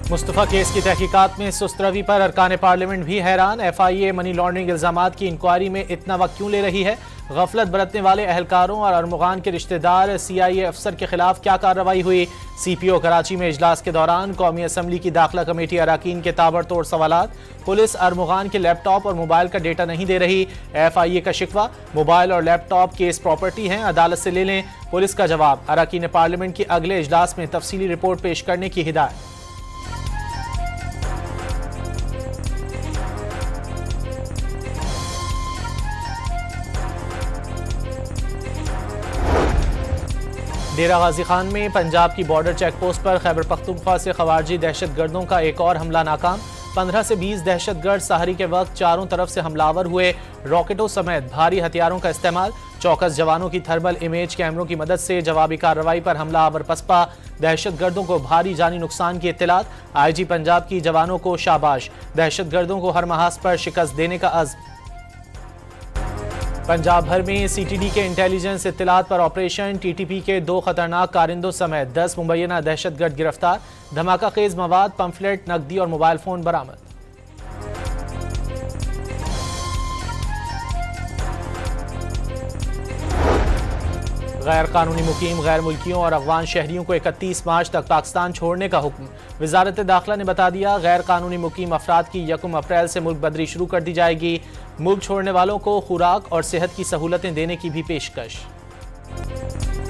Mustafa case की तहकीकात में सुस्त रवि पर अरकान पार्लियामेंट भी हैरान। FIA मनी लॉन्ड्रिंग इल्जामात की इंक्वायरी में इतना वक्त क्यों ले रही है? गफलत बरतने वाले अहलकारों और अरमुगान के रिश्तेदार CIA अफसर के खिलाफ क्या कार्रवाई हुई? CPO कराची में इजलास के दौरान कौमी असम्बली की दाखिला कमेटी अरकान के ताबड़तोड़ सवालात। पुलिस अरमुगान के लैपटॉप और मोबाइल का डेटा नहीं दे रही। FIA का शिकवा, मोबाइल और लैपटॉप केस प्रॉपर्टी हैं, अदालत से ले लें। पुलिस का जवाब, अरकान पार्लियामेंट की अगले इजलास में तफसीली रिपोर्ट पेश करने की हिदायत। डेरा गाजी खान में पंजाब की बॉर्डर चेक पोस्ट पर खैबर पख्तूनख्वा से खवारजी दहशत गर्दों का एक और हमला नाकाम। 15 से 20 दहशत गर्द सहरी के वक्त चारों तरफ से हमलावर हुए। रॉकेटों समेत भारी हथियारों का इस्तेमाल। चौकस जवानों की थर्मल इमेज कैमरों की मदद से जवाबी कार्रवाई पर हमलावर पसपा। दहशत गर्दों को भारी जानी नुकसान की इत्तलात। IG पंजाब की जवानों को शाबाश। दहशत गर्दों को हर महाज पर शिकस्त देने का अज़्म। पंजाब भर में CTD के इंटेलिजेंस इत्तलात पर ऑपरेशन। TTP के 2 खतरनाक कारिंदों समेत 10 मुबैना दहशतगर्द गिरफ्तार। धमाका खेज मवाद, पंफलेट, नकदी और मोबाइल फोन बरामद। गैर कानूनी मुकीम गैर मुल्कियों और अफगान शहरियों को 31 मार्च तक पाकिस्तान छोड़ने का हुक्म। वजारत दाखिला ने बता दिया, गैर कानूनी मुकीम अफराद की 1 अप्रैल से मुल्क बदरी शुरू कर दी जाएगी। मुल्क छोड़ने वालों को खुराक और सेहत की सहूलतें देने की भी पेशकश।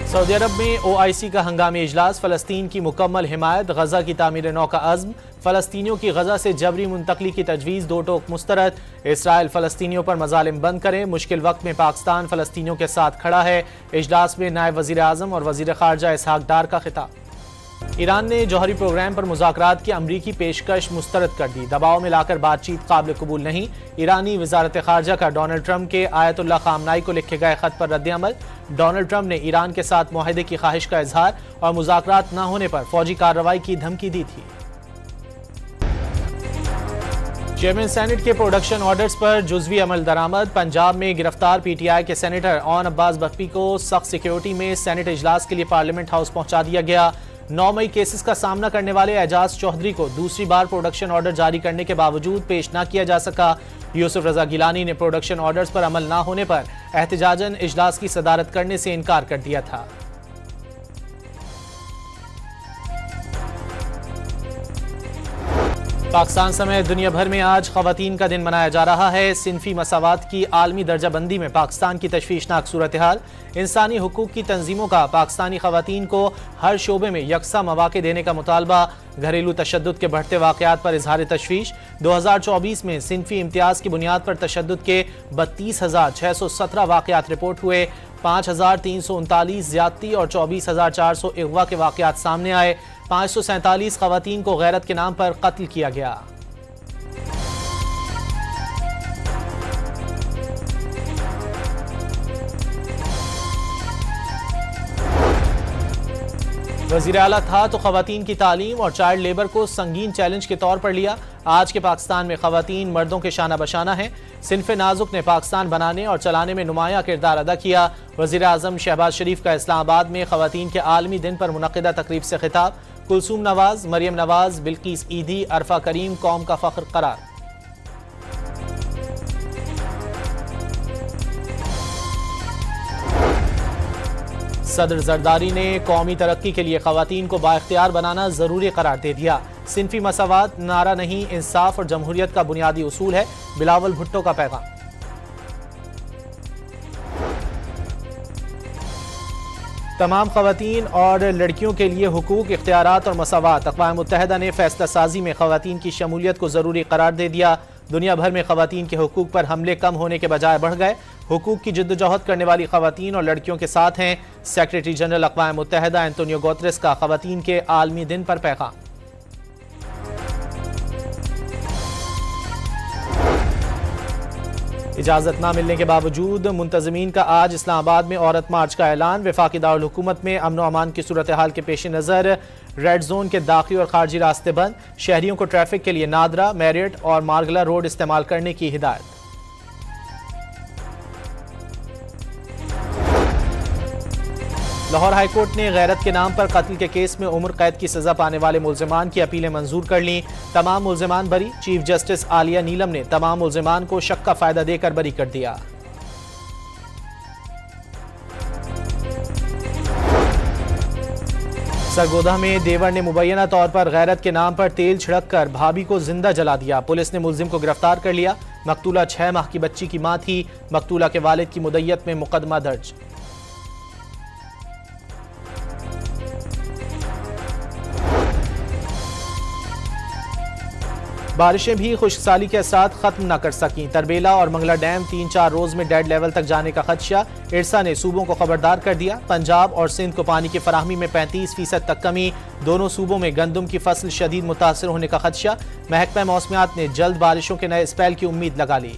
सऊदी अरब में OIC का हंगामी इजलास। फ़लस्तीन की मुकम्मल हिमायत, गजा की तामीर नौ का अज़्म। फ़लस्तीनियों की गजा से जबरी मुंतकली की तजवीज़ 2 टोक मुस्तरद। इसराइल फ़लस्तीनियों पर मज़ालिम बंद करे। मुश्किल वक्त में पाकिस्तान फ़लस्तीनियों के साथ खड़ा है। इजलास में नायब वज़ीर आज़म और वज़ीर ख़ारजा इसहाक डार का खिताब। ईरान ने जौहरी प्रोग्राम पर मुज़ाकरात की अमरीकी पेशकश मुस्तरद कर दी। दबाव में लाकर बातचीत काबिल कबूल नहीं। ईरानी वज़ारत ख़ारजा का डोनाल्ड ट्रंप के आयतुल्लाह ख़ामनाई को लिखे गए खत पर रद्द-ए-अमल। डोनाल्ड ट्रंप ने ईरान के साथ मुआहदे की ख्वाहिश का इजहार और मुज़ाकरात न होने पर फौजी कार्रवाई की धमकी दी थी। चेयरमैन सेनेट के प्रोडक्शन ऑर्डर्स पर जुज़वी अमल दरामद। पंजाब में गिरफ्तार PTI के सेनेटर ओन अब्बास बख्शी को सख्त सिक्योरिटी में सेनेट इजलास के लिए पार्लियामेंट हाउस पहुंचा दिया गया। 9 मई केसेस का सामना करने वाले एजाज चौधरी को दूसरी बार प्रोडक्शन ऑर्डर जारी करने के बावजूद पेश न किया जा सका। यूसुफ रजा गिलानी ने प्रोडक्शन ऑर्डर्स पर अमल न होने पर एहतजाजन इजलास की सदारत करने से इनकार कर दिया था। पाकिस्तान समेत दुनिया भर में आज ख़वातीन का दिन मनाया जा रहा है। सिनफी मसावात की आलमी दर्जाबंदी में पाकिस्तान की तशवीशनाक सूरत हाल। इंसानी हुकूक की तंजीमों का पाकिस्तानी ख़वातीन को हर शोबे में यकसा मौक़े देने का मुतालबा। घरेलू तशद्दुद के बढ़ते वाक़यात पर इजहार तशवीश। 2024 में सिनफी इम्तियाज़ की बुनियाद पर तशद्दुद के 32,617 वाक़यात रिपोर्ट हुए। 5,339 ज़्यादती और 24,400 अगवा के वाक़यात सामने आए। 547 ख़वातीन को गैरत के नाम पर कत्ल किया गया। वज़ीर आला था तो ख़वातीन की तालीम और चाइल्ड लेबर को संगीन चैलेंज के तौर पर लिया। आज के पाकिस्तान में ख़वातीन मर्दों के शाना बशाना हैं। सिनफ़े नाजुक ने पाकिस्तान बनाने और चलाने में नुमाया किरदार अदा किया। वज़ीर आज़म शहबाज शरीफ का इस्लामाबाद में ख़वातीन के आलमी दिन पर मुनक़िदा तक़रीब से खिताब। कुलसूम नवाज, मरियम नवाज, बिल्किस ईदी, अरफा करीम कौम का फ़ख्र करार। सदर जरदारी ने कौमी तरक्की के लिए ख़वातीन को बाइख्तियार बनाना ज़रूरी करार दे दिया। सिनफी मसावात नारा नहीं, इंसाफ और जमहूरियत का बुनियादी उसूल है। बिलावल भुट्टो का पैगाम। तमाम ख़वातीन और लड़कियों के लिए हुकूक, इख्तियारात और मसावात। अक़वाम मुत्तहिदा ने फैसला साजी में ख़वातीन की शमूलियत को ज़रूरी करार दे दिया। दुनिया भर में ख़वातीन के हुकूक पर हमले कम होने के बजाय बढ़ गए। हुकूक की जिद्दोजहद करने वाली ख़वातीन और लड़कियों के साथ हैं। सेक्रेटरी जनरल अक़वाम मुत्तहिदा एंटोनियो गुतेरेस का ख़वातीन के आलमी दिन पर पैगाम। इजाज़त न मिलने के बावजूद मुंतज़मीन का आज इस्लामाबाद में औरत मार्च का ऐलान। वफाकी दारुल हुकूमत में अमन व अमान की सूरत हाल के पेश नज़र रेड जोन के दाखिली और खारजी रास्ते बंद। शहरियों को ट्रैफिक के लिए नादरा, मैरियट और मार्गला रोड इस्तेमाल करने की हिदायत। लाहौर हाईकोर्ट ने गैरत के नाम पर कत्ल के केस में उम्र कैद की सजा पाने वाले मुल्जिमान की अपीलें मंजूर कर लीं। तमाम मुल्जिमान बरी। चीफ जस्टिस आलिया नीलम ने तमाम मुल्जिमान को शक का फायदा देकर बरी कर दिया। सरगोधा में देवर ने मुबैना तौर पर गैरत के नाम पर तेल छिड़क कर भाभी को जिंदा जला दिया। पुलिस ने मुल्जिम को गिरफ्तार कर लिया। मकतूला 6 माह की बच्ची की मां थी। मकतूला के वालिद की मुद्दत में मुकदमा दर्ज। बारिशें भी खुशकसाली के साथ खत्म न कर सकीं। तरबेला और मंगला डैम 3-4 रोज में डेड लेवल तक जाने का खदशा। इरसा ने सूबों को खबरदार कर दिया। पंजाब और सिंध को पानी की फराहमी में 35% तक कमी। दोनों सूबों में गंदम की फसल शदीद मुतासर होने का खदशा। महकमा मौसमियात ने जल्द बारिशों के नए स्पेल की उम्मीद लगा ली।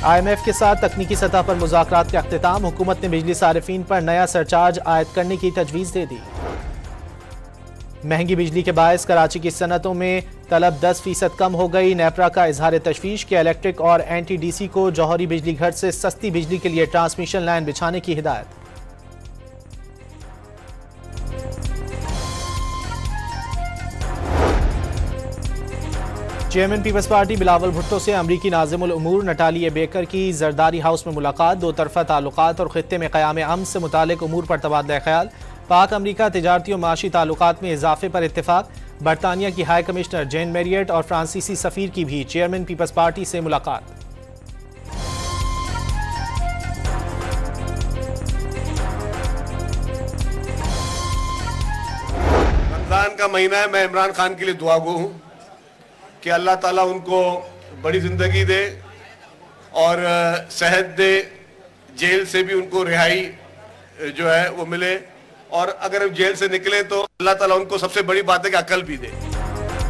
IMF के साथ तकनीकी सतह पर मुज़ाकरात का अख्तिताम। हुकूमत ने बिजली सारिफीन पर नया सरचार्ज आयद करने की तजवीज़ दे दी। महंगी बिजली के बायस कराची की सनतों में तलब 10% कम हो गई। नेपरा का इजहार तशवीश के इलेक्ट्रिक और NTDC को जौहरी बिजली घर से सस्ती बिजली के लिए ट्रांसमिशन लाइन बिछाने की हिदायत। चेयरमैन पीपल्स पार्टी बिलावल भुट्टो से अमरीकी नाज़िमुल उमूर नटालिया बेकर की जरदारी हाउस में मुलाकात। दो तरफा ताल्लुकात और खित्ते में क़याम अमन से मुतालिक उमूर पर तबादला ख्याल। पाक अमरीका तिजारती और माशी ताल्लुकात में इजाफे पर इत्तेफाक। बरतानिया की हाई कमिश्नर जेन मैरियट और फ्रांसीसी सफ़ीर की भी चेयरमैन पीपल्स पार्टी से मुलाकात। रमज़ान का महीना है, मैं इमरान खान के लिए दुआगो हूँ कि अल्लाह ताला उनको बड़ी ज़िंदगी दे और सेहत दे, जेल से भी उनको रिहाई जो है वो मिले, और अगर जेल से निकले तो अल्लाह ताला उनको सबसे बड़ी बात है कि अकल भी दे।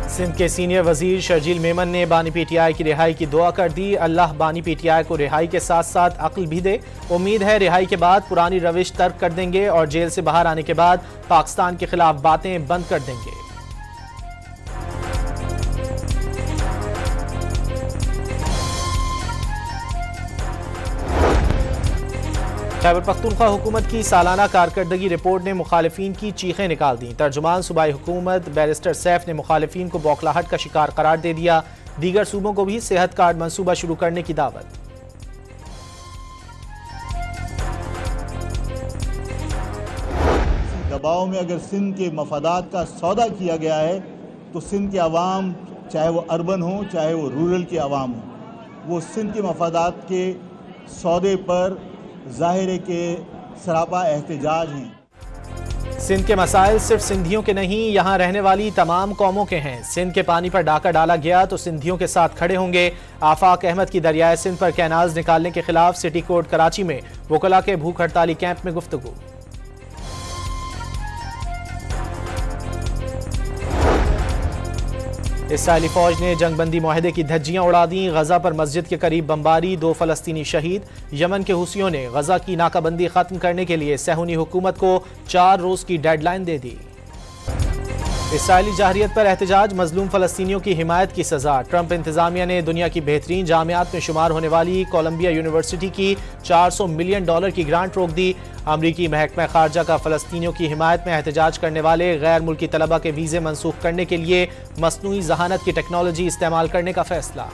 सिंध के सीनियर वजीर शर्जील मेमन ने बानी PTI की रिहाई की दुआ कर दी। अल्लाह बानी PTI को रिहाई के साथ साथ अक्ल भी दे। उम्मीद है रिहाई के बाद पुरानी रविश तर्क कर देंगे और जेल से बाहर आने के बाद पाकिस्तान के खिलाफ बातें बंद कर देंगे। खैबर पख्तूनख्वा हुकूमत की सालाना कारकर्दगी रिपोर्ट ने मुखालिफिन की चीखें निकाल दी। तर्जुमान सूबाई हुकूमत बैरिस्टर सैफ ने मुखालिफिन को बौखलाहट का शिकार करार दे दिया। दीगर सूबों को भी सेहत कार्ड मंसूबा शुरू करने की दावत। दबाव में अगर सिंध के मफादात का सौदा किया गया है तो सिंध के अवाम, चाहे वो अर्बन हो चाहे वो रूरल के अवाम हो, वो सिंध के मफादात के सौदे पर ज़ाहिर है कि सरापा एहतजाज हैं। सिंध के मसाइल सिर्फ सिंधियों के नहीं, यहाँ रहने वाली तमाम कौमों के हैं। सिंध के पानी पर डाका डाला गया तो सिंधियों के साथ खड़े होंगे। आफाक अहमद की दरियाए सिंध पर कैनाल्स निकालने के खिलाफ सिटी कोर्ट कराची में वकला के भूख हड़ताली कैंप में गुफ्तगू। इसराइली फौज ने जंगबंदी मुआहदे की धज्जियां उड़ा दी। गजा पर मस्जिद के करीब बमबारी, 2 फलस्तीनी शहीद। यमन के हुसियों ने गजा की नाकाबंदी खत्म करने के लिए सहूनी हुकूमत को 4 रोज की डेडलाइन दे दी। इसराइली जाहरियत पर एहतजाज, मजलूम फलस्तीनियों की हिमायत की सजा। ट्रंप इंतजामिया ने दुनिया की बेहतरीन जामियात में शुमार होने वाली कोलंबिया यूनिवर्सिटी की $400 मिलियन की ग्रांट रोक दी। अमरीकी महकमा खारजा का फलस्तीनियों की हिमायत में एहतजाज करने वाले गैर मुल्की तलबा के वीज़े मनसूख करने के लिए मसनूई जहानत की टेक्नोलॉजी इस्तेमाल करने का फैसला।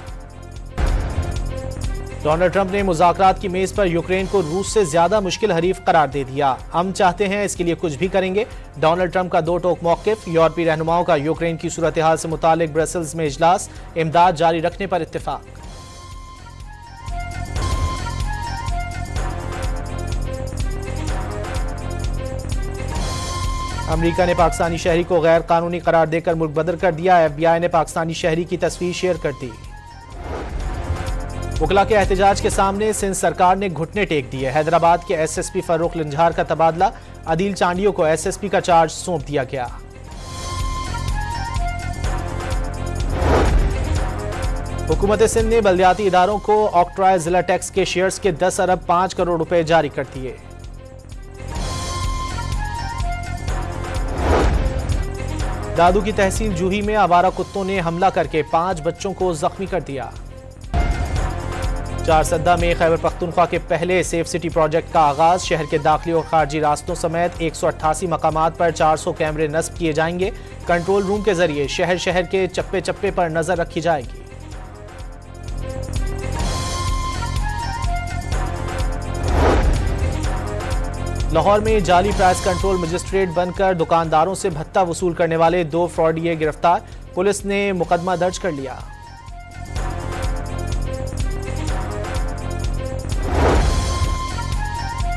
डोनाल्ड ट्रंप ने मुज़ाकरात की मेज पर यूक्रेन को रूस से ज्यादा मुश्किल हरीफ करार दे दिया। हम चाहते हैं, इसके लिए कुछ भी करेंगे। डोनाल्ड ट्रंप का 2 टोक मौक़िफ़। यूरोपीय रहनुमाओं का यूक्रेन की सूरत हाल से मुतालिक ब्रसेल्स में इजलास। इमदाद जारी रखने पर इत्तेफाक। अमरीका ने पाकिस्तानी शहरी को गैर कानूनी करार देकर मुल्क बदर कर दिया। FBI ने पाकिस्तानी शहरी की तस्वीर शेयर कर दी। वकला के एहतजाज के सामने सिंध सरकार ने घुटने टेक दिए। हैदराबाद के SSP फर्रुख लंझार का तबादला। अदील चांडियों को SSP का चार्ज सौंप दिया गया। हुकूमत सिंध ने बल्दियाती इदारों को ऑक्ट्रॉय जिला टैक्स के शेयर्स के 10 अरब 5 करोड़ रुपए जारी कर दिए। दादू की तहसील जूही में आवारा कुत्तों ने हमला करके 5 बच्चों को जख्मी कर दिया। चारसद्दा में खैबर पख्तूनख्वा के पहले सेफ सिटी प्रोजेक्ट का आगाज। शहर के दाखिली और खारजी रास्तों समेत 188 मकामात पर 400 कैमरे नस्ब किए जाएंगे। कंट्रोल रूम के जरिए शहर के चप्पे चप्पे पर नजर रखी जाएगी। लाहौर में जाली प्राइस कंट्रोल मजिस्ट्रेट बनकर दुकानदारों से भत्ता वसूल करने वाले 2 फ्रॉडिये गिरफ्तार। पुलिस ने मुकदमा दर्ज कर लिया।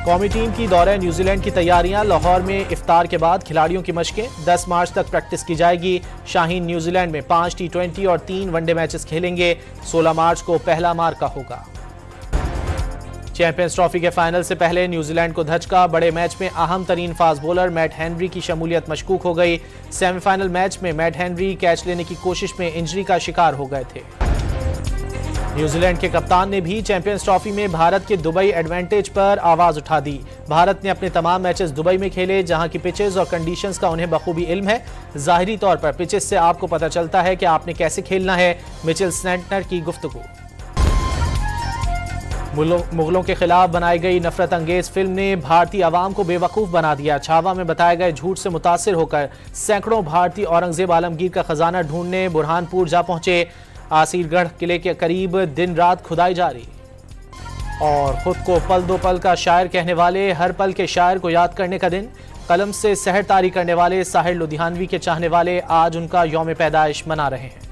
कौमी टीम की दौरे न्यूजीलैंड की तैयारियां। लाहौर में इफ्तार के बाद खिलाड़ियों की मशकें। 10 मार्च तक प्रैक्टिस की जाएगी। शाहीन न्यूजीलैंड में 5 T20 और 3 वनडे मैचेस खेलेंगे। 16 मार्च को पहला मार्का होगा। चैंपियंस ट्रॉफी के फाइनल से पहले न्यूजीलैंड को धचका। बड़े मैच में अहम तरीन फास्ट बॉलर मैट हेनरी की शमूलियत मशकूक हो गई। सेमीफाइनल मैच में मैट हेनरी कैच लेने की कोशिश में इंजरी का शिकार हो गए थे। न्यूजीलैंड के कप्तान ने भी चैंपियंस ट्रॉफी में भारत के दुबई एडवांटेज पर आवाज उठा दी। भारत ने अपने तमाम मैचेस दुबई में खेले, जहां की पिचेस और कंडीशंस का उन्हें बखूबी इल्म है। जाहिरी तौर पर पिचेस से आपको पता चलता है कि आपने कैसे खेलना है। मिचेल स्नैटनर की गुफ्तगू। मुगलों के खिलाफ बनाई गई नफरत अंगेज फिल्म ने भारतीय आवाम को बेवकूफ़ बना दिया। छावा में बताए गए झूठ से मुतासिर होकर सैकड़ों भारतीय औरंगजेब आलमगीर का खजाना ढूंढने बुरहानपुर जा पहुंचे। आसीरगढ़ किले के करीब दिन रात खुदाई जारी। और खुद को पल दो पल का शायर कहने वाले हर पल के शायर को याद करने का दिन। कलम से सहर तारी करने वाले साहिर लुधियानवी के चाहने वाले आज उनका यौम पैदाइश मना रहे हैं।